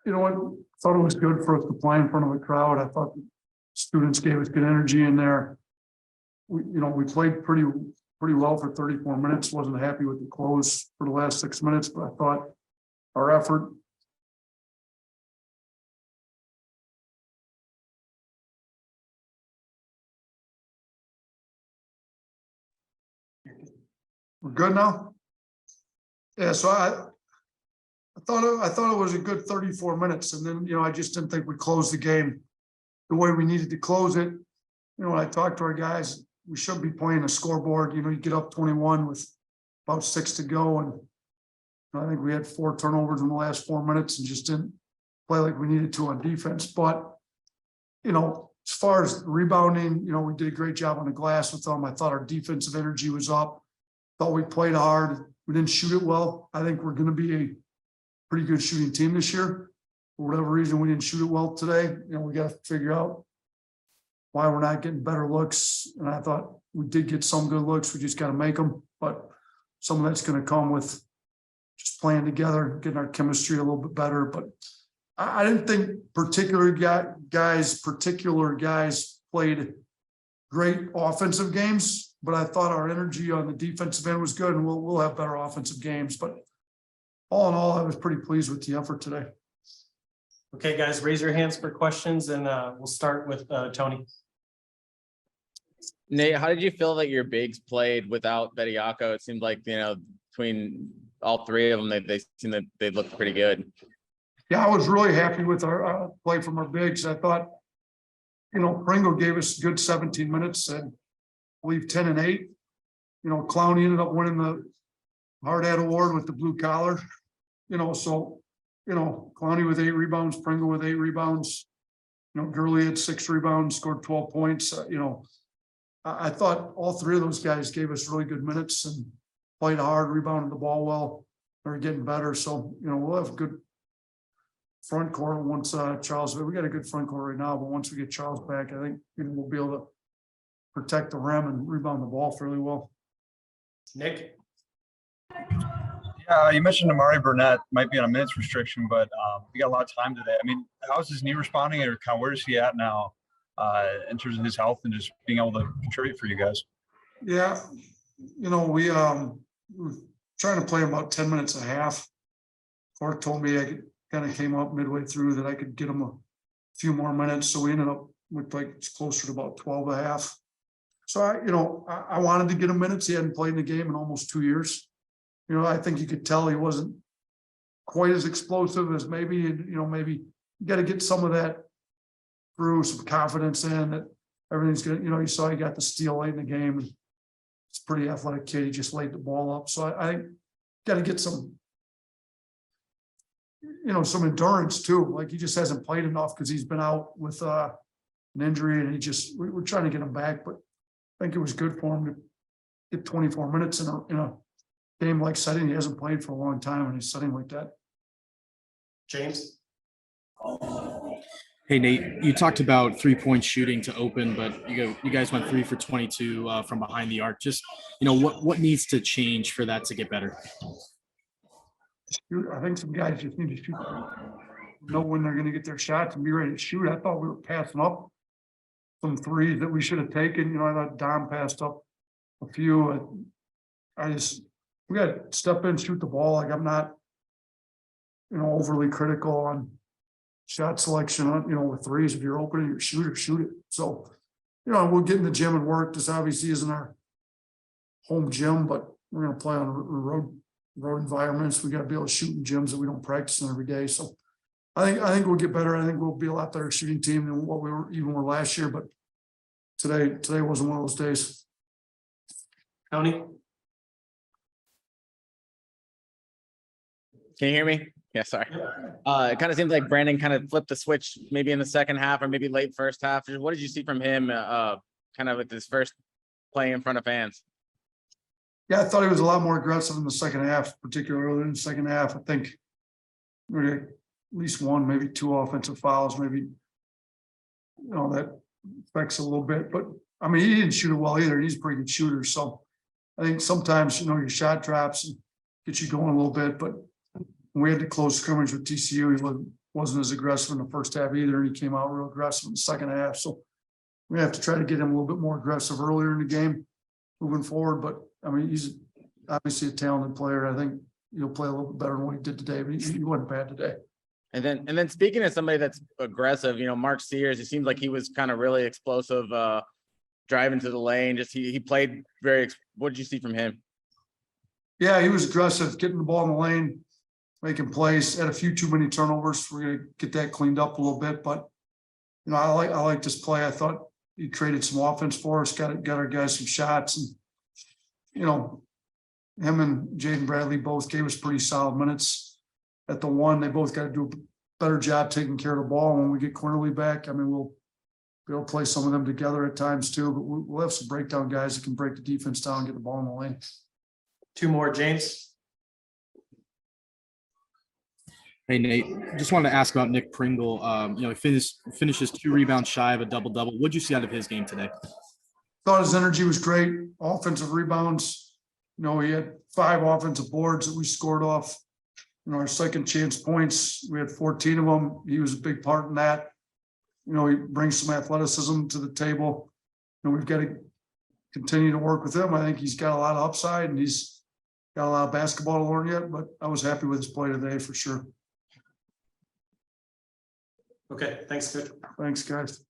you know what, thought it was good for us to play in front of the crowd. I thought the students gave us good energy in there. We played pretty well for 34 minutes. Wasn't happy with the close for the last 6 minutes, but I thought our effort. We're good now. Yeah, so I thought it was a good 34 minutes, and then I just didn't think we closed the game the way we needed to close it. When I talked to our guys, we shouldn't be playing a scoreboard. You get up 21 with about 6 to go, and I think we had 4 turnovers in the last 4 minutes and just didn't play like we needed to on defense. But as far as rebounding, we did a great job on the glass with them. I thought our defensive energy was up. Thought we played hard. We didn't shoot it well. I think we're going to be a pretty good shooting team this year. For whatever reason, we didn't shoot it well today. We got to figure out why we're not getting better looks. And I thought we did get some good looks. We just got to make them. But some of that's going to come with just playing together, getting our chemistry a little bit better. But I didn't think particular guys played great offensive games, but I thought our energy on the defensive end was good, and we'll have better offensive games. But all in all, I was pretty pleased with the effort today. Okay, guys, raise your hands for questions, and we'll start with Tony. Nate, how did you feel that your bigs played without Bediako? It seemed like, between all 3 of them, they seemed that they looked pretty good. Yeah, I was really happy with our play from our bigs. I thought, Pringle gave us a good 17 minutes, and I believe 10 and 8. Clowney ended up winning the hard hat award with the blue collar. Clowney with 8 rebounds, Pringle with 8 rebounds. Gurley had 6 rebounds, scored 12 points. I thought all 3 of those guys gave us really good minutes and played hard, rebounded the ball well. They're getting better. So, we'll have a good front court once Charles. We got a good front court right now, but once we get Charles back, I think we'll be able to protect the rim and rebound the ball fairly well. Nick? Yeah, you mentioned Amari Burnett might be on a minutes restriction, but we got a lot of time today. I mean, how's his knee responding, or where is he at now in terms of his health and just being able to contribute for you guys? Yeah, we were trying to play about 10 minutes a half. Clark told me I kind of came up midway through that I could get him a few more minutes, so we ended up with it's closer to about 12 and a half. So I wanted to get him minutes. He hadn't played in the game in almost 2 years. I think you could tell he wasn't quite as explosive as maybe maybe you got to get some of that through, some confidence in that everything's good. You saw he got the steal late in the game. It's a pretty athletic kid. He just laid the ball up. So I think got to get some, some endurance too. Like he just hasn't played enough because he's been out with an injury, and we're trying to get him back. But I think it was good for him to get 24 minutes in a game like setting. He hasn't played for a long time, and he's setting like that. James? Hey, Nate, you talked about 3-point shooting to open, but you guys went 3 for 22 from behind the arc. Just, what needs to change for that to get better? I think some guys just need to shoot, know when they're going to get their shots and be ready to shoot. I thought we were passing up some threes that we should have taken. I thought Dom passed up a few. We got to step in, shoot the ball. Like I'm not, overly critical on shot selection on, with threes. If you're open and you're shoot it. So, we'll get in the gym and work. This obviously isn't our home gym, but we're going to play on road environments. We got to be able to shoot in gyms that we don't practice in every day. So I think we'll get better. I think we'll be a lot better shooting team than what we were last year, but today wasn't one of those days. Tony? Can you hear me? Yeah, sorry. It kind of seems like Brandon kind of flipped the switch maybe in the second half or maybe late first half. What did you see from him kind of with his first play in front of fans? Yeah, I thought he was a lot more aggressive in the second half, particularly in the second half. I think we had at least 1, maybe 2 offensive fouls, maybe, that affects a little bit. But, I mean, he didn't shoot it well either. He's a pretty good shooter. So I think sometimes, your shot drops and get you going a little bit. But when we had to close scrimmage with TCU, he wasn't wasn't as aggressive in the first half either, and he came out real aggressive in the second half. So we have to try to get him a little bit more aggressive earlier in the game moving forward. But I mean, he's obviously a talented player. I think he'll play a little bit better than what he did today, but he wasn't bad today. And then speaking of somebody that's aggressive, Mark Sears, it seems like he was kind of really explosive, driving to the lane. Just he played what did you see from him? Yeah, he was aggressive, getting the ball in the lane, making plays, had a few too many turnovers. We're gonna get that cleaned up a little bit, but I like this play. I thought he created some offense for us, got our guys some shots, and him and Jaden Bradley both gave us pretty solid minutes at the one. They both got to do a better job taking care of the ball. When we get Cornerly back, I mean, we'll be able to play some of them together at times too, but we'll have some breakdown guys that can break the defense down and get the ball in the lane. Two more, James. Hey, Nate, just wanted to ask about Nick Pringle. He finishes 2 rebounds shy of a double-double. What'd you see out of his game today? Thought his energy was great. Offensive rebounds. He had 5 offensive boards that we scored off. Our second chance points, we had 14 of them. He was a big part in that. He brings some athleticism to the table. We've got to continue to work with him. I think he's got a lot of upside and he's got a lot of basketball to learn yet, but I was happy with his play today for sure. Okay, thanks, Coach. Thanks, guys.